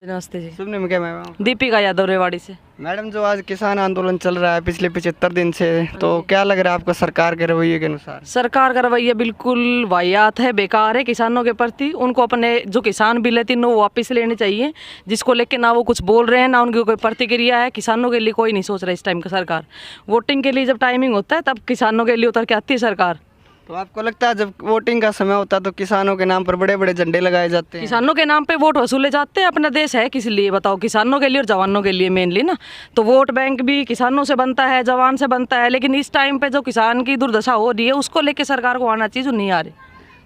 नमस्ते जी। शुभ नाम क्या मैम? दीपिका यादव रेवाड़ी से। मैडम जो आज किसान आंदोलन चल रहा है पिछले 75 दिन से, तो क्या लग रहा है आपको सरकार के रवैये के अनुसार? सरकार का रवैया बिल्कुल वाहियात है, बेकार है किसानों के प्रति। उनको अपने जो किसान बिल है तीनों वो वापस लेने चाहिए, जिसको लेके ना वो कुछ बोल रहे हैं ना उनकी कोई प्रतिक्रिया है। किसानों के लिए कोई नहीं सोच रहा इस टाइम का सरकार। वोटिंग के लिए जब टाइमिंग होता है तब किसानों के लिए उतर के आती है सरकार। तो आपको लगता है जब वोटिंग का समय होता है तो किसानों के नाम पर बड़े बड़े झंडे लगाए जाते हैं? किसानों के नाम पे वोट वसूले जाते हैं। अपना देश है किस लिए बताओ? किसानों के लिए और जवानों के लिए मेनली ना। तो वोट बैंक भी किसानों से बनता है, जवान से बनता है, लेकिन इस टाइम पे जो किसान की दुर्दशा हो रही है उसको लेके सरकार को आना चाहिए, जो नहीं आ रही।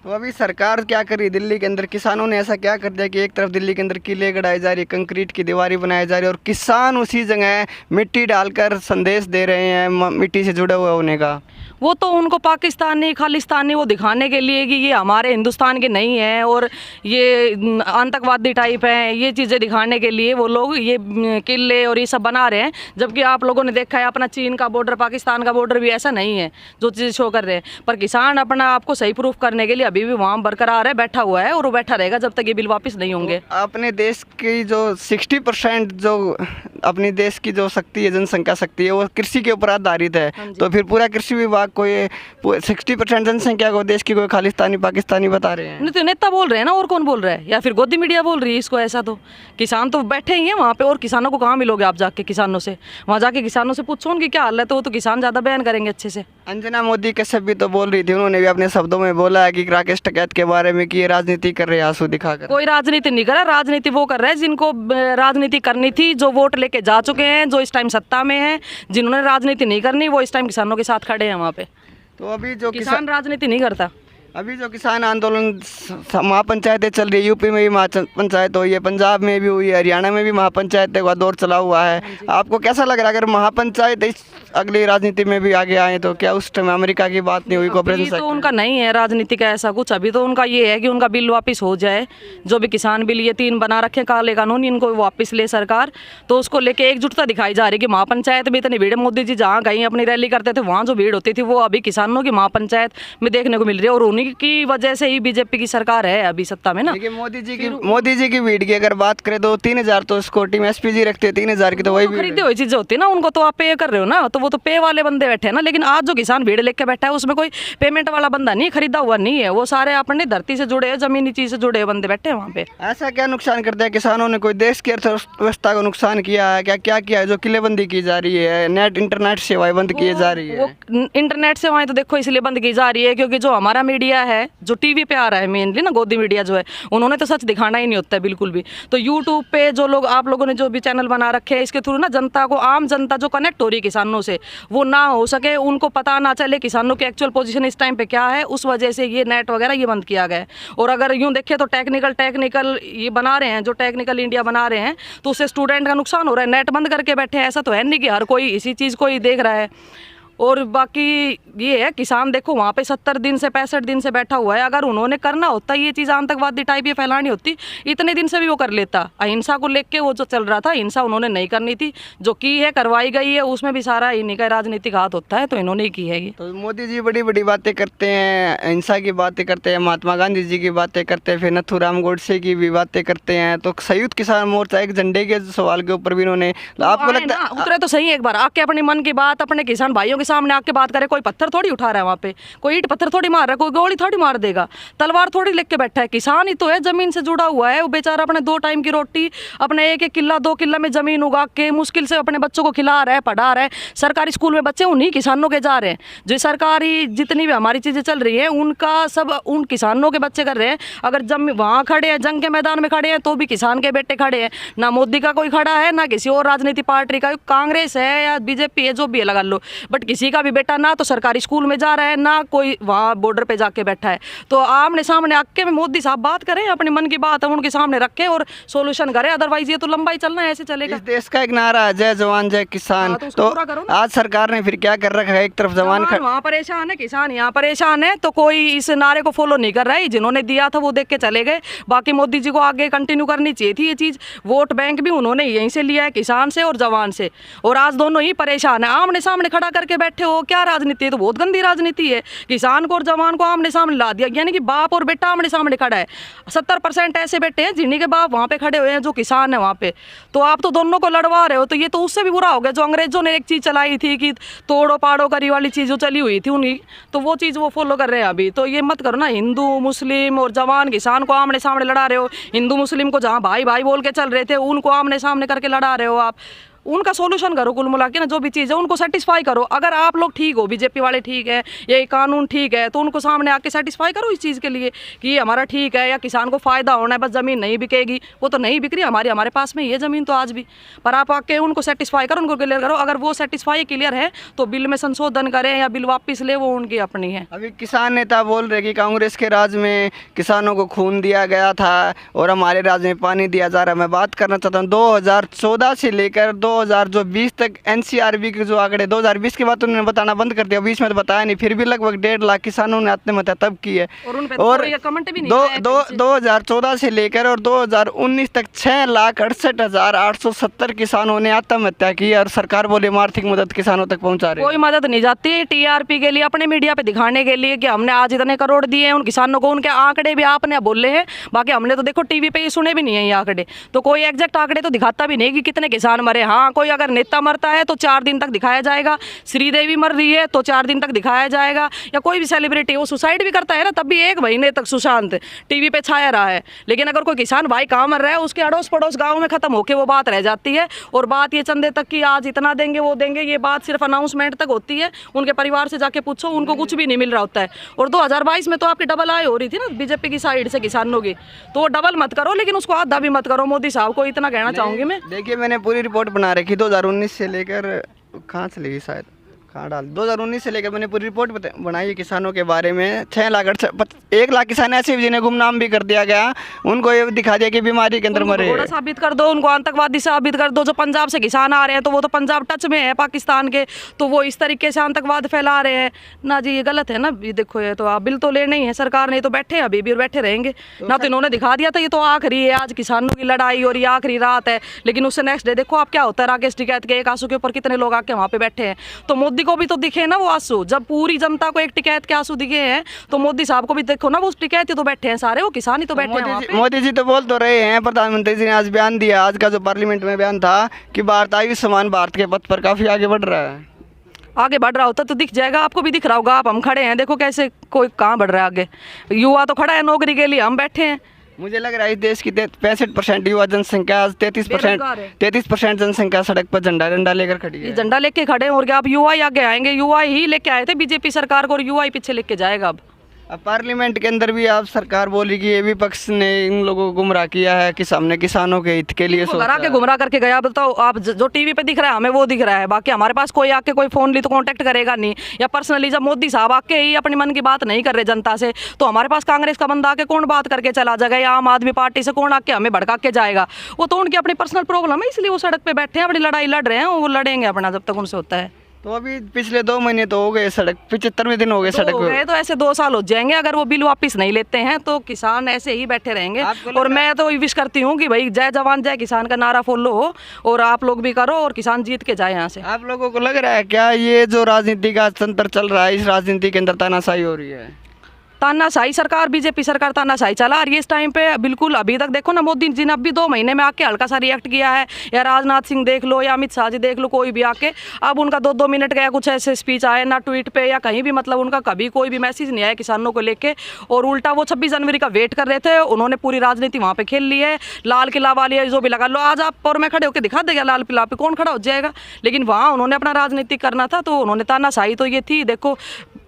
तो अभी सरकार क्या कर रही है दिल्ली के अंदर? किसानों ने ऐसा क्या कर दिया कि एक तरफ दिल्ली के अंदर किले गड़ाई जा रही है, कंक्रीट की दीवारें बनाई जा रही है और किसान उसी जगह मिट्टी डालकर संदेश दे रहे हैं मिट्टी से जुड़ा हुआ होने का। वो तो उनको पाकिस्तानी खालिस्तानी वो दिखाने के लिए कि ये हमारे हिंदुस्तान के नहीं हैं और ये आतंकवादी टाइप हैं, ये चीज़ें दिखाने के लिए वो लोग ये किले और ये सब बना रहे हैं। जबकि आप लोगों ने देखा है अपना चीन का बॉर्डर, पाकिस्तान का बॉर्डर भी ऐसा नहीं है जो चीज़ शो कर रहे हैं। पर किसान अपना आपको सही प्रूफ करने के लिए अभी भी वहाँ बरकरार है, बैठा हुआ है और वो बैठा रहेगा जब तक ये बिल वापस नहीं होंगे। तो अपने देश की जो 60% जो अपनी देश की जो शक्ति है, जनसंख्या शक्ति है, वो कृषि के ऊपर आधारित है। तो फिर पूरा कृषि विभाग को ये 60% जनसंख्या को देश की कोई खालिस्तानी पाकिस्तानी बता रहे हैं? नहीं तो नेता बोल रहे हैं ना, और कौन बोल रहा है? या फिर गोदी मीडिया बोल रही है इसको? ऐसा तो किसान तो बैठे ही हैं वहाँ पे, और किसानों को कहाँ मिलोगे आप जाके? किसानों से वहाँ जाके किसानों से पूछो उनकी क्या हाल है, तो वो तो किसान ज़्यादा बयान करेंगे अच्छे से। अंजना मोदी कश्यप भी तो बोल रही थी, उन्होंने भी अपने शब्दों में बोला है कि राकेश टिकैत के बारे में कि ये राजनीति कर रहे हैं आंसू दिखाकर। कोई राजनीति नहीं कर रहा, राजनीति वो कर रहे हैं जिनको राजनीति करनी थी, जो वोट लेके जा चुके हैं, जो इस टाइम सत्ता में हैं। जिन्होंने राजनीति नहीं करनी वो इस टाइम किसानों के साथ खड़े हैं वहाँ पे। तो अभी जो किसान राजनीति नहीं करता। अभी जो किसान आंदोलन महापंचायतें चल रही है, यूपी में भी महापंचायत हुई है, पंजाब में भी हुई है, हरियाणा में भी महापंचायत का दौर चला हुआ है। आपको कैसा लग रहा है अगर महापंचायत इस अगली राजनीति में भी आगे आए तो क्या उस टाइम अमेरिका की बात नहीं हुई? अभी तो उनका नहीं है राजनीति का ऐसा कुछ। अभी तो उनका ये है कि उनका बिल वापस हो जाए, जो भी किसान बिल ये 3 बना रखे काले कानून, इनको वापस ले सरकार। तो उसको लेके एकजुटता दिखाई जा रही है कि महापंचायत में इतनी भीड़, मोदी जी जहाँ कहीं अपनी रैली करते थे वहाँ जो भीड़ होती थी वो अभी किसानों की महापंचायत में देखने को मिल रही है। और उन्हीं की वजह से ही बीजेपी की सरकार है अभी सत्ता में ना। देखिए मोदी जी की भीड़ की अगर बात करें तो 3000 तो सिक्योरिटी में एसपीजी रखते हैं, 3000 की तो वही खरीदी हुई चीजें होती है ना, उनको तो आप पे कर रहे हो ना, तो वो तो पे वाले बंदे बैठे हैं ना। लेकिन आज जो किसान भीड़ लेके बैठा है उसमें कोई पेमेंट वाला बंदा नहीं, खरीदा हुआ नहीं है, वो सारे अपने धरती से जुड़े, जमीनी चीज से जुड़े बंदे बैठे हैं वहाँ पे। ऐसा क्या नुकसान करते हैं किसानों ने? कोई देश की अर्थव्यवस्था को नुकसान किया है क्या किया है? जो किलेबंदी की जा रही है, इंटरनेट सेवाएं बंद की जा रही है। वो इंटरनेट सेवाएं तो देखो इसलिए बंद की जा रही है क्योंकि जो हमारा मीडिया है जो टीवी पे आ रहा है मेनली ना, गोदी मीडिया जो है, उन्होंने तो सच दिखाना ही नहीं होता है बिल्कुल भी। तो यूट्यूब पे जो लोग आप लोगों ने जो भी चैनल बना रखे हैं, इसके थ्रू ना जनता को, आम जनता जो कनेक्ट हो रही है किसानों से, वो ना हो सके, उनको पता ना चले किसानों की एक्चुअल पोजीशन इस टाइम पे क्या है। उस वजह से ये नेट वगैरह ये बंद किया गया है। और अगर यूँ देखें तो टेक्निकल ये बना रहे हैं, जो टेक्निकल इंडिया बना रहे हैं, तो उससे स्टूडेंट का नुकसान हो रहा है। नेट बंद करके बैठे हैं, ऐसा तो है नहीं कि हर कोई इसी चीज़ को ही देख रहा है। और बाकी ये है किसान देखो वहाँ पे 70 दिन से 65 दिन से बैठा हुआ है। अगर उन्होंने करना होता ये चीज़ आतंकवादी टाइप ये फैलानी होती, इतने दिन से भी वो कर लेता। अहिंसा को लेके वो जो चल रहा था, हिंसा उन्होंने नहीं करनी थी, जो की है करवाई गई है, उसमें भी सारा इन्हीं का राजनीतिक हाथ होता है, तो इन्होंने ही की है ये। तो मोदी जी बड़ी बड़ी बातें करते हैं, हिंसा की बातें करते हैं, महात्मा गांधी जी की बातें करते हैं, फिर नथुराम गोडसे की भी बातें करते हैं। तो संयुक्त किसान मोर्चा एक झंडे के सवाल के ऊपर भी उन्होंने, आपको लगता है उतरे तो सही एक बार आके अपने मन की बात अपने किसान भाइयों के सामने आके बात करे। कोई पत्थर थोड़ी उठा रहा है वहाँ पे, कोई ईंट पत्थर थोड़ी मार रहा है, कोई गोली थोड़ी मार देगा, तलवार थोड़ी लेके बैठा है। किसान ही तो है, जमीन से जुड़ा हुआ है वो बेचारा, अपने 2 टाइम की रोटी अपने 1-1 किला 2 किला में जमीन उगा के मुश्किल से अपने बच्चों को खिला रहा है, पढ़ा रहा है। सरकारी स्कूल में बच्चे उन्हीं किसानों के जा रहे हैं। जो सरकारी जितनी भी हमारी चीज़ें चल रही हैं उनका सब उन किसानों के बच्चे कर रहे हैं। अगर वहाँ खड़े हैं, जंग के मैदान में खड़े हैं, तो भी किसान के बेटे खड़े हैं। ना मोदी का कोई खड़ा है, ना किसी और राजनीति पार्टी का, कांग्रेस है या बीजेपी है, जो भी है लगा लो, बट किसी का भी बेटा ना तो सरकारी स्कूल में जा रहा है, ना कोई वहाँ बॉर्डर पे जाके बैठा है। तो आमने सामने आके में मोदी साहब बात करें, अपने मन की बात हम उनके सामने रखें और सोल्यूशन करें। अदरवाइज ये तो लंबा ही चलना है, ऐसे चलेगा। इस देश का एक नारा है, जय जवान जय किसान। तो आज सरकार ने फिर क्या कर रखा है? एक तरफ जवान वहाँ परेशान है, किसान यहाँ परेशान है, तो कोई इस नारे को फॉलो नहीं कर रहा है। जिन्होंने दिया था वो देख के चले गए। बाकी मोदी जी को आगे कंटिन्यू करनी चाहिए थी ये चीज़। वोट बैंक भी उन्होंने यहीं से लिया है, किसान से और जवान से, और आज दोनों ही परेशान है। आमने सामने खड़ा करके बैठे हो, क्या राजनीति है? तो बहुत गंदी राजनीति है। किसान को और जवान को आमने सामने ला दिया, यानी कि बाप और बेटा आमने सामने खड़ा है। 70% ऐसे बेटे हैं जिन्हीं के बाप वहाँ पे खड़े हुए हैं जो किसान है वहाँ पे, तो आप तो दोनों को लड़वा रहे हो। तो ये तो उससे भी बुरा हो गया जो अंग्रेजों ने एक चीज़ चलाई थी कि तोड़ो पाड़ो करी वाली चीज़ जो चली हुई थी उन्हीं, तो वो चीज़ वो फॉलो कर रहे हैं अभी। तो ये मत करो ना, हिंदू मुस्लिम और जवान किसान को आमने सामने लड़ा रहे हो। हिंदू मुस्लिम को जहाँ भाई भाई बोल के चल रहे थे उनको आमने सामने करके लड़ा रहे हो आप। उनका सॉल्यूशन करो, कुल मिला के ना जो भी चीज़ है उनको सेटिस्फाई करो। अगर आप लोग ठीक हो, बीजेपी वाले ठीक है, ये कानून ठीक है, तो उनको सामने आके सेटिस्फाई करो इस चीज़ के लिए कि हमारा ठीक है या किसान को फ़ायदा होना है, बस ज़मीन नहीं बिकेगी। वो तो नहीं बिक रही हमारे पास में ये ज़मीन तो आज भी, पर आप आके उनको सेटिस्फाई करो, उनको क्लियर करो। अगर वो सेटिस्फाई क्लियर है तो बिल में संशोधन करें या बिल वापस ले, वो उनकी अपनी है। अभी किसान नेता बोल रहे कि कांग्रेस के राज में किसानों को खून दिया गया था और हमारे राज में पानी दिया जा रहा है। मैं बात करना चाहता हूँ 2014 से लेकर 2020 तक एनसीआरबी के जो आंकड़े 2020 के बाद उन्होंने बताना बंद कर दिया, बीच में तो बताया नहीं, फिर भी लगभग 1.5 लाख किसानों ने आत्महत्या तब की है। और 2014 से लेकर और 2019 तक 6,68,870 किसानों ने आत्महत्या की और सरकार बोले आर्थिक मदद किसानों तक पहुंचा रहे। कोई मदद नहीं जाती, टीआरपी के लिए, अपने मीडिया पे दिखाने के लिए कि हमने आज इतने करोड़ दिए हैं उन किसानों को। उनके आंकड़े भी आपने बोले हैं, बाकी हमने तो देखो टीवी पे ही सुने भी नहीं है ये आंकड़े। तो कोई एग्जैक्ट आंकड़े तो दिखाता भी नहीं कि कितने किसान मरे। हाँ, कोई अगर नेता मरता है तो 4 दिन तक दिखाया जाएगा, श्रीदेवी मर रही है तो 4 दिन तक दिखाया जाएगा, या कोई भी सेलिब्रिटी वो सुसाइड भी करता है ना तब भी 1 महीने तक सुशांत टीवी पे छाया रहा है। लेकिन अगर कोई किसान भाई कहाँ मर रहा है उसके अड़ोस पड़ोस गाँव में खत्म होकर वो बात रह जाती है। और बात ये चंदे तक की आज इतना देंगे वो देंगे, ये बात सिर्फ अनाउंसमेंट तक होती है। उनके परिवार से जाके पूछो, उनको कुछ भी नहीं मिल रहा होता है। और 2022 में तो आपकी डबल आय हो रही थी ना बीजेपी की साइड से किसानों की, तो डबल मत करो लेकिन उसको आधा भी मत करो। मोदी साहब को इतना कहना चाहूँगी मैं। देखिए, मैंने पूरी रिपोर्ट बना रखी 2019 से लेकर, कहाँ चली गई शायद, कहाँ डाल, 2019 से लेकर मैंने पूरी रिपोर्ट बनाई किसानों के बारे में। 1 लाख किसान ऐसे भी जिन्हें गुमनाम भी कर दिया गया, उनको ये दिखा दिया कि बीमारी के अंदर मरे। थोड़ा साबित कर दो, उनको आतंकवादी साबित कर दो। जो पंजाब से किसान आ रहे हैं तो वो तो पंजाब टच में है पाकिस्तान के, तो वो इस तरीके से आतंकवाद फैला रहे हैं ना जी। ये गलत है ना। ये देखो, ये तो आप बिल तो लेने ही है सरकार ने, तो बैठे हैं अभी भी और बैठे रहेंगे ना। तो इन्होंने दिखा दिया था ये तो आखिरी है आज किसानों की लड़ाई और ये आखिरी रात है, लेकिन उससे नेक्स्ट डे देखो आप क्या होता है। राकेश टिकैत के एक आंसू के ऊपर कितने लोग आके वहाँ पे बैठे हैं। तो मोदी को भी तो दिखे ना वो आंसू, जब पूरी जनता को एक टिकैत के आंसू दिखे हैं तो मोदी साहब को भी देखो ना, वो टिकैत ही तो बैठे हैं सारे, वो किसान ही तो बैठे हैं वहाँ पे। मोदी जी तो बोल तो रहे हैं, प्रधानमंत्री जी ने आज बयान दिया, आज का जो पार्लियामेंट में बयान था कि भारत आयुष्मान भारत के पथ पर काफी आगे बढ़ रहा है। आगे बढ़ रहा होता तो दिख जाएगा, आपको भी दिख रहा होगा। आप हम खड़े हैं, देखो कैसे कोई कहाँ बढ़ रहा है आगे। युवा तो खड़ा है नौकरी के लिए, हम बैठे हैं। मुझे लग रहा है इस देश की 65% युवा जनसंख्या, 33% जनसंख्या सड़क पर झंडा लेकर खड़ी है। झंडा लेके खड़े हैं और क्या, आप युवा ही आगे आएंगे। युवा ही लेके आए थे बीजेपी सरकार को और युवा ही पीछे लेके जाएगा। अब पार्लियामेंट के अंदर भी आप सरकार बोली कि ये विपक्ष ने इन लोगों को गुमराह किया है कि सामने किसानों के हित के लिए घरा के गुमराह करके गया। बताओ आप, जो टीवी पे दिख रहा है हमें वो दिख रहा है, बाकी हमारे पास कोई आके कोई फोन ली तो कांटेक्ट करेगा नहीं। या पर्सनली जब मोदी साहब आके ही अपनी मन की बात नहीं कर रहे जनता से, तो हमारे पास कांग्रेस का बंदा आके कौन बात करके चला जाएगा, या आम आदमी पार्टी से कौन आके हमें भड़का के जाएगा। वो तो उनकी अपनी पर्सनल प्रॉब्लम है, इसलिए वो सड़क पे बैठे हैं, अपनी लड़ाई लड़ रहे हैं। वो लड़ेंगे अपना जब तक उनसे होता है। तो अभी पिछले 2 महीने तो हो गए, सड़क 75वें दिन हो गए सड़क पे, तो ऐसे 2 साल हो जाएंगे अगर वो बिल वापस नहीं लेते हैं तो किसान ऐसे ही बैठे रहेंगे। और मैं तो विश करती हूँ कि भाई जय जवान जय किसान का नारा फॉलो हो और आप लोग भी करो और किसान जीत के जाए यहाँ से। आप लोगों को लग रहा है क्या ये जो राजनीति का तंत्र चल रहा है, इस राजनीति के अंदर तानाशाही हो रही है? तानाशाही सरकार, बीजेपी सरकार तानाशाही चला रही है इस टाइम पे। बिल्कुल अभी तक देखो ना, मोदी जी ने अभी 2 महीने में आके हल्का सा रिएक्ट किया है, या राजनाथ सिंह देख लो या अमित शाह जी देख लो, कोई भी आके अब उनका 2-2 मिनट गया कुछ ऐसे स्पीच आए ना ट्वीट पे या कहीं भी, मतलब उनका कभी कोई भी मैसेज नहीं आया किसानों को लेके। और उल्टा वो 26 जनवरी का वेट कर रहे थे, उन्होंने पूरी राजनीति वहाँ पे खेल ली है। लाल किला वाली जो भी लगा लो, आज आप और मैं खड़े होकर दिखा देगा लाल किला पे, कौन खड़ा हो जाएगा। लेकिन वहाँ उन्होंने अपना राजनीति करना था तो उन्होंने तानाशाही तो ये थी। देखो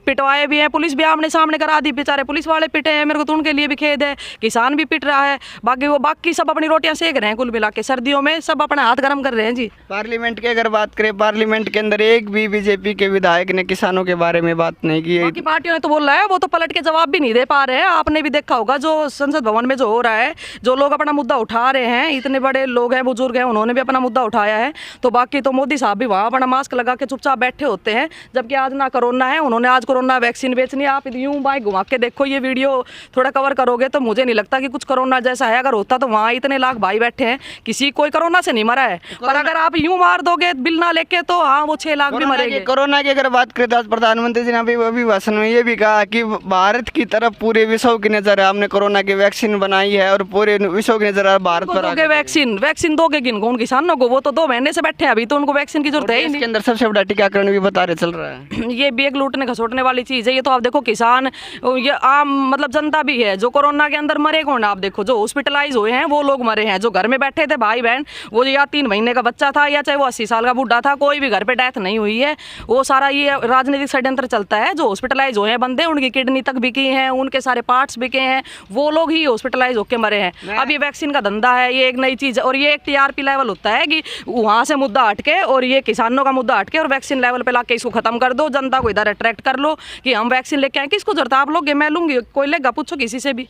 पिटवाए भी हैं, पुलिस भी आमने सामने करा दी, बेचारे पुलिस वाले पिटे हैं, मेरे को तो उनके लिए भी खेद है। किसान भी पिट रहा है, बाकी सब अपनी रोटियां सेक रहे हैं कुल मिला के, सर्दियों में सब अपना हाथ गर्म कर रहे हैं जी। पार्लियामेंट की अगर बात करें, पार्लियामेंट के अंदर एक भी बीजेपी के विधायक ने किसानों के बारे में बात नहीं की। बाकी पार्टियों ने तो बोल रहा है, वो तो पलट के जवाब भी नहीं दे पा रहे हैं। आपने भी देखा होगा जो संसद भवन में जो हो रहा है, जो लोग अपना मुद्दा उठा रहे हैं, इतने बड़े लोग हैं, बुजुर्ग हैं, उन्होंने भी अपना मुद्दा उठाया है। तो बाकी तो मोदी साहब भी वहाँ अपना मास्क लगा के चुपचाप बैठे होते हैं, जबकि आज ना कोरोना है, उन्होंने आज कोरोना वैक्सीन बेचनी है। आप यूं बाइक घुमा के देखो, ये वीडियो थोड़ा कवर करोगे तो मुझे नहीं लगता कि कुछ कोरोना जैसा है। अगर होता तो वहाँ इतने लाख भाई बैठे हैं, किसी कोई कोरोना से नहीं मरा है। पर अगर आप यूं मार दोगे बिल ना लेके तो हाँ वो 6 लाख भी मरेंगे। कोरोना की अगर बात करें तो आज प्रधानमंत्री जी ने अभी भाषण में ये भी कहा कि भारत की तरफ पूरे विश्व की नजर है, हमने कोरोना की वैक्सीन बनाई है और पूरे विश्व की नजर भारत पर दोगे वैक्सीन दोगे किनको? उन किसानों को। वो तो 2 महीने से बैठे हैं, अभी तो उनको वैक्सीन की जरूरत है ही नहीं। इसके अंदर सबसे बड़ा टीकाकरण भी बता रहे चल रहा है। ये भी एक लूटने खसोटने वाली चीज़ है। ये तो आप देखो किसान, ये आम मतलब जनता भी है। जो कोरोना के अंदर मरे कौन? आप देखो जो हॉस्पिटलाइज हुए हैं वो लोग मरे हैं। जो घर में बैठे थे भाई बहन, वो या 3 महीने का बच्चा था या चाहे वो 80 साल का बूढ़ा था, कोई भी घर पे डेथ नहीं हुई है। वो सारा ये राजनीतिक षड्यंत्र चलता है। जो हॉस्पिटलाइज हुए हैं बंदे, उनकी किडनी तक बिकी हैं, उनके सारे पार्ट्स बिके हैं, वो लोग ही हॉस्पिटलाइज होकर मरे हैं। अब ये वैक्सीन का धंधा है, ये एक नई चीज़ है। और ये एक टीआरपी लेवल होता है कि वहाँ से मुद्दा हटके और ये किसानों का मुद्दा हटके और वैक्सीन लेवल पे लाके इसको खत्म कर दो, जनता को इधर अट्रैक्ट कर लो कि हम वैक्सीन लेके आए। किसको जरूरत है? आप लोग, मैं लूंगी, कोई लेगा? पूछो किसी से भी,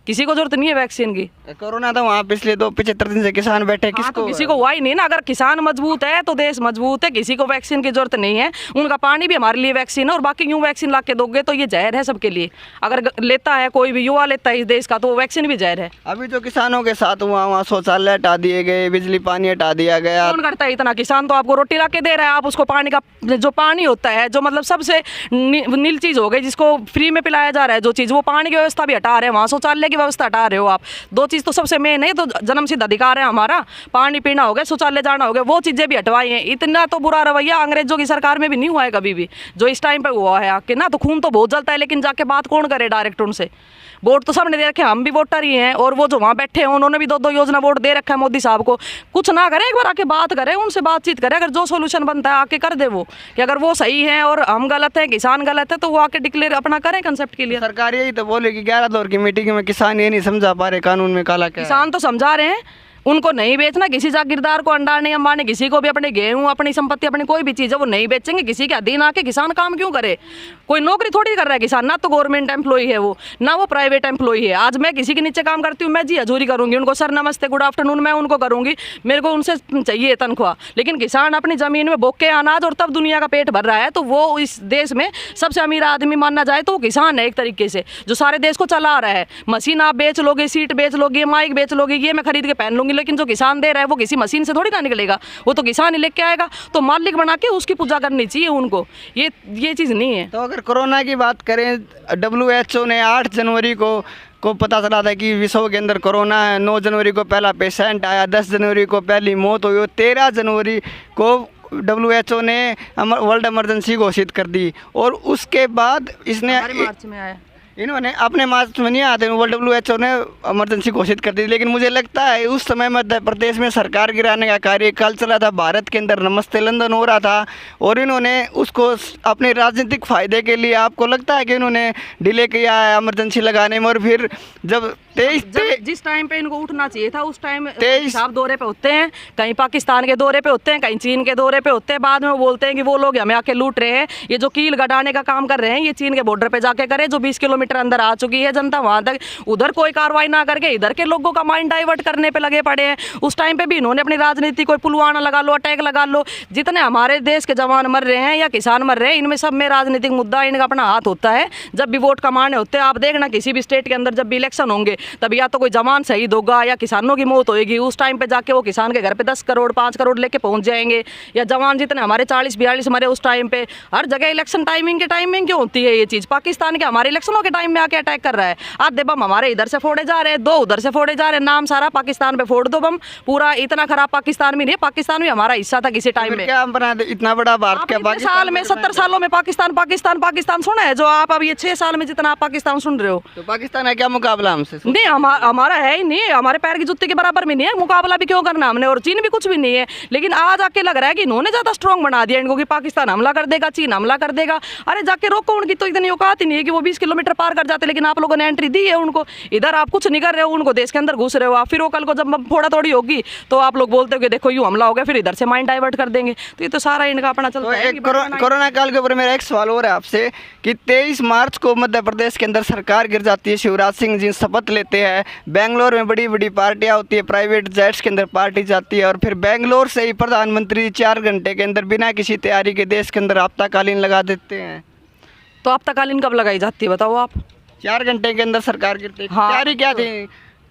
किसी को जरूरत नहीं है वैक्सीन की। कोरोना तो वहाँ पिछले 75 दिन से किसान बैठे, किसको? तो किसी को हुआ ही नहीं ना। अगर किसान मजबूत है तो देश मजबूत है। किसी को वैक्सीन की जरूरत नहीं है। उनका पानी भी हमारे लिए वैक्सीन है। और बाकी यूं वैक्सीन ला के दोगे तो ये जहर है सबके लिए। अगर लेता है कोई भी युवा लेता है इस देश का तो वैक्सीन भी जहर है। अभी जो किसानों के साथ हुआ, वहाँ शौचालय हटा दिए गए, बिजली पानी हटा दिया गया। कौन करता है इतना? किसान तो आपको रोटी ला के दे रहा है, आप उसको पानी का, जो पानी होता है जो मतलब सबसे नील चीज़ हो गई जिसको फ्री में पिलाया जा रहा है, जो चीज़, वो पानी की व्यवस्था भी हटा रहे हैं, वहाँ शौचालय की व्यवस्था हटा रहे हो आप। 2 चीज़ तो सबसे मेन है, तो जन्मसिद्ध अधिकार है हमारा, पानी पीना हो गया, शौचालय जाना हो गया, वो चीज़ें भी हटवाई हैं। इतना तो बुरा रवैया अंग्रेजों की सरकार में भी नहीं हुआ है कभी भी, जो इस टाइम पे हुआ है आके ना। तो खून तो बहुत जलता है, लेकिन जाके बात कौन करे डायरेक्ट उनसे? वोट तो सबने दे रखे, हम भी वोटर ही हैं। और वो जो वहाँ बैठे हैं उन्होंने भी 2-2 योजना वोट दे रखा है मोदी साहब को। कुछ ना करें, एक बार आके बात करें, उनसे बातचीत करें। अगर जो सोल्यूशन बनता है आके कर दे वो, कि अगर वो सही है और हम गलत है, किसान गलत है, तो वो आके डिक्लेयर अपना करें कंसेप्ट के लिए। सरकार यही तो बोले कि 11 दौर की मीटिंग में किसान ये नहीं समझा पा रहे कानून में काला क्या है। किसान तो समझा रहे हैं, उनको नहीं बेचना किसी जागीरदार को, अंडाने अंबाने किसी को भी अपने गेहूं, अपनी संपत्ति, अपनी कोई भी चीज़ है वो नहीं बेचेंगे किसी के अधीन आके। किसान काम क्यों करे? कोई नौकरी थोड़ी कर रहा है किसान, ना तो गवर्नमेंट एम्प्लॉय है वो, ना वो प्राइवेट एम्प्लॉय है। आज मैं किसी के नीचे काम करती हूँ, मैं जी हजूरी करूँगी, उनको सर नमस्ते गुड आफ्टरनून मैं उनको करूँगी, मेरे को उनसे चाहिए तनख्वाह। लेकिन किसान अपनी ज़मीन में बोक के अनाज और तब दुनिया का पेट भर रहा है, तो वो इस देश में सबसे अमीर आदमी मानना जाए तो वो किसान है एक तरीके से, जो सारे देश को चला रहा है। मशीन आप बेच लोगे, सीट बेच लोगे, माइक बेच लोगे, ये मैं खरीद के पहन लूँगी, लेकिन जो किसान दे रहा है वो किसी मशीन से थोड़ी ना निकलेगा, वो तो किसान ही लेके आएगा। तो मालिक बना के उसकी पूजा करनी चाहिए उनको, ये चीज़ नहीं है। तो अगर कोरोना की बात करें, WHO ने 8 जनवरी को पता चला था कि विश्व के अंदर कोरोना है। 9 जनवरी को पहला पेशेंट आया, 10 जनवरी को पहली मौत हुई, 13 जनवरी को WHO ने वर्ल्ड इमरजेंसी घोषित कर दी। और उसके बाद इसने मार्च में आया, इन्होंने अपने मार्च में नहीं आते, WHO ने इमरजेंसी घोषित कर दी। लेकिन मुझे लगता है उस समय मध्य प्रदेश में सरकार गिराने का कार्य कल चला था, भारत के अंदर नमस्ते लंदन हो रहा था, और इन्होंने उसको अपने राजनीतिक फायदे के लिए, आपको लगता है कि इन्होंने डिले किया है इमरजेंसी लगाने में? और फिर जब जिस टाइम पे इनको उठना चाहिए था उस टाइम साहब दौरे पे होते हैं, कहीं पाकिस्तान के दौरे पे होते हैं, कहीं चीन के दौरे पे होते हैं। बाद में वो बोलते हैं कि वो लोग हमें आके लूट रहे हैं। ये जो कील गड़ाने का काम कर रहे हैं ये चीन के बॉर्डर पे जाके करे, जो 20 किलोमीटर अंदर आ चुकी है जनता, वहां तक उधर कोई कार्रवाई ना करके इधर के लोगों का माइंड डाइवर्ट करने पे लगे पड़े हैं। उस टाइम पे भी इन्होंने अपनी राजनीति, कोई पुलवामा लगा लो, अटैक लगा लो, जितने हमारे देश के जवान मर रहे हैं या किसान मर रहे हैं, इनमें सब में राजनीतिक मुद्दा, इनका अपना हाथ होता है। जब भी वोट कमाने होते हैं, आप देखना किसी भी स्टेट के अंदर जब भी इलेक्शन होंगे, तब या तो कोई जवान शहीद होगा या किसानों की मौत होगी, उस टाइम पे जाके वो किसान के घर पे 10 करोड़ 5 करोड़ लेके पहुंच जाएंगे। या जवान जितने हमारे 40-42 मरे उस टाइम पे, हर जगह इलेक्शन टाइमिंग क्यों होती है ये चीज़? पाकिस्तान के हमारे इलेक्शनों के टाइम में आके अटैक कर रहा है। आधे बम हमारे इधर से फोड़े जा रहे हैं, 2 उधर से फोड़े जा रहे हैं, नाम सारा पाकिस्तान पे फोड़ दो बम। पूरा इतना खराब पाकिस्तान भी नहीं है, पाकिस्तान भी हमारा हिस्सा था किसी टाइम में। क्या बना इतना बड़ा भारत क्या साल में 70 सालों में पाकिस्तान सुना है जो आप अब ये 6 साल में जितना आप पाकिस्तान सुन रहे हो? तो पाकिस्तान है क्या मुकाबला हमसे? नहीं, हमारा है ही नहीं, हमारे पैर की जुत्ती के बराबर भी नहीं है, मुकाबला भी क्यों करना हमने? और चीन भी कुछ भी नहीं है। लेकिन आज आके लग रहा है कि इन्होंने ज्यादा स्ट्रॉन्ग बना दिया इनको, कि पाकिस्तान हमला कर देगा, चीन हमला कर देगा। अरे जाके रोको, उनकी तो इतनी औकात ही नहीं है कि वो 20 किलोमीटर पार कर जाते, लेकिन आप लोगों ने एंट्री दी है उनको। इधर आप कुछ नहीं कर रहे हो, उनको देश के अंदर घुस रहे हो आप। फिर वो कल को जब फोड़ा तोड़ी होगी तो आप लोग बोलते हो कि देखो यूं हमला हो गया, फिर इधर से माइंड डाइवर्ट कर देंगे। तो ये तो सारा इनका अपना चलता है। कोरोना काल के ऊपर मेरा एक सवाल और है आपसे कि 23 मार्च को मध्य प्रदेश के अंदर सरकार गिर जाती है, शिवराज सिंह जी शपथ लेते हैं, बेंगलोर में बड़ी बड़ी पार्टियां होती है, प्राइवेट जेट्स के अंदर पार्टी जाती है, और फिर बेंगलोर से ही प्रधानमंत्री 4 घंटे के अंदर बिना किसी तैयारी के देश के अंदर आपातकालीन लगा देते हैं। तो आपातकालीन कब लगाई जाती है बताओ आप? 4 घंटे के अंदर सरकार गिरती। हाँ, तैयारी क्या थी?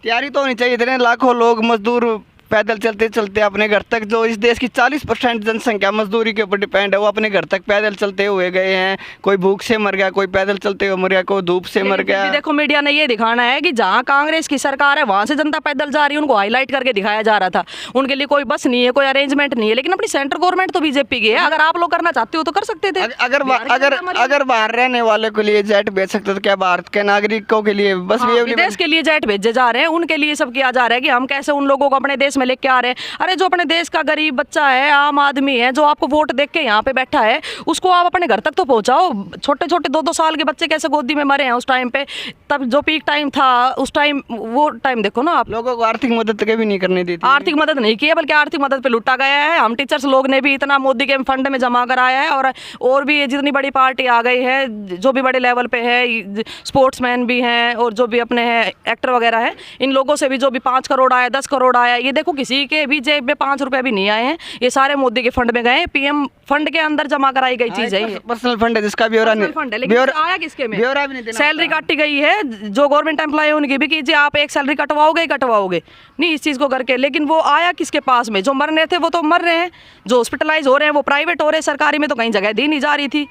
तैयारी तो होनी चाहिए। इतने लाखों लोग मजदूर पैदल चलते चलते अपने घर तक, जो इस देश की 40% जनसंख्या मजदूरी के ऊपर डिपेंड है, वो अपने घर तक पैदल चलते हुए गए हैं। कोई भूख से मर गया, कोई पैदल चलते हुए मर गया, कोई धूप से मर लेकिन फिर गया। भी देखो मीडिया ने ये दिखाना है कि जहाँ कांग्रेस की सरकार है वहां से जनता पैदल जा रही है, उनको हाईलाइट करके दिखाया जा रहा था। उनके लिए कोई बस नहीं है, कोई अरेंजमेंट नहीं है, लेकिन अपनी सेंट्रल गवर्नमेंट तो बीजेपी की है। अगर आप लोग करना चाहते हो तो कर सकते थे। अगर बाहर रहने वाले के लिए जेट भेज सकते तो क्या भारत के नागरिकों के लिए बस हाँ, विदेश के लिए जेट भेजे जा रहे हैं, उनके लिए सब किया जा रहा है कि हम कैसे उन लोगों को अपने देश में लेके आ रहे हैं। अरे जो अपने देश का गरीब बच्चा है, आम आदमी है, जो आपको वोट देख के यहाँ पे बैठा है, उसको आप अपने घर तक तो पहुँचाओ। छोटे छोटे 2-2 साल के बच्चे कैसे गोदी में मरे हैं उस टाइम पे, तब जो पीक टाइम था उस टाइम, वो टाइम देखो ना आप। लोगों को आर्थिक मदद के भी नहीं करने दी थी। आर्थिक मदद नहीं की है, बल्कि आर्थिक मदद पे लुटा गया है। हम टीचर्स लोग ने भी इतना मोदी के फंड में जमा कराया है, और भी जितनी बड़ी पार्टी आ गई है, जो भी बड़े लेवल पे है, स्पोर्ट्समैन भी हैं और जो भी अपने हैं एक्टर वगैरह हैं, इन लोगों से भी जो भी 5 करोड़ आया, 10 करोड़ आया, ये देखो किसी के भी जेब में 5 रुपए भी नहीं आए हैं। ये सारे मोदी के फंड में गए, पीएम फंड के अंदर जमा कराई गई चीज है ये। पर्सनल फंड है जिसका ब्यौरा नहीं, फंड है, लेकिन आया किसके में? ब्यौरा भी नहीं देना। सैलरी काटी गई है, जो गवर्नमेंट एम्प्लॉय है उनकी भी, कि जी आप एक सैलरी कटवाओगे ही कटवाओगे नहीं इस चीज़ को करके। लेकिन वो आया किसके पास में? जो मर रहे थे वो तो मर रहे हैं, जो हॉस्पिटलाइज हो रहे हैं वो प्राइवेट हो रहे हैं, सरकारी में तो कहीं जगह दी नहीं जा रही थी।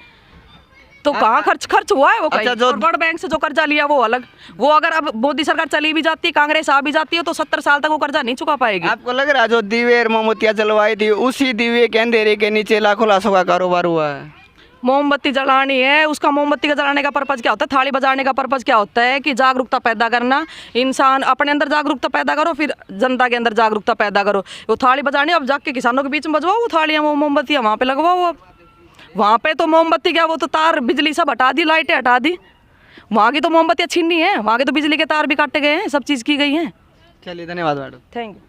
तो कहाँ खर्च हुआ है वो कहीं? अच्छा, और वर्ल्ड बैंक से जो कर्जा लिया वो अलग। वो अगर अब मोदी सरकार चली भी जाती, कांग्रेस आ भी जाती है, तो 70 साल तक वो कर्जा नहीं चुका पाएगी। आपको लग रहा है जो दिव्य और मोमबत्तियां जलवाई थी, उसी दिव्य के अंधेरे के नीचे लाखों लाशों का कारोबार हुआ है? मोमबत्ती जलानी है, उसका मोमबत्ती का जलाने का पर्पज क्या होता है? थाली बजाने का पर्पज क्या होता है? कि जागरूकता पैदा करना। इंसान अपने अंदर जागरूकता पैदा करो, फिर जनता के अंदर जागरूकता पैदा करो। वो थाली बजानी, अब जाके किसानों के बीच में बजवाओ वो थालियाँ, वो मोमबत्तियाँ वहाँ पे लगवाओ। अब वहाँ पे तो मोमबत्ती क्या, वो तो तार बिजली सब हटा दी, लाइटें हटा दी। वहाँ की तो मोमबत्तियाँ छीनी है, वहाँ के तो बिजली के तार भी काटे गए हैं, सब चीज़ की गई हैं। चलिए, धन्यवाद मैडम। Thank you.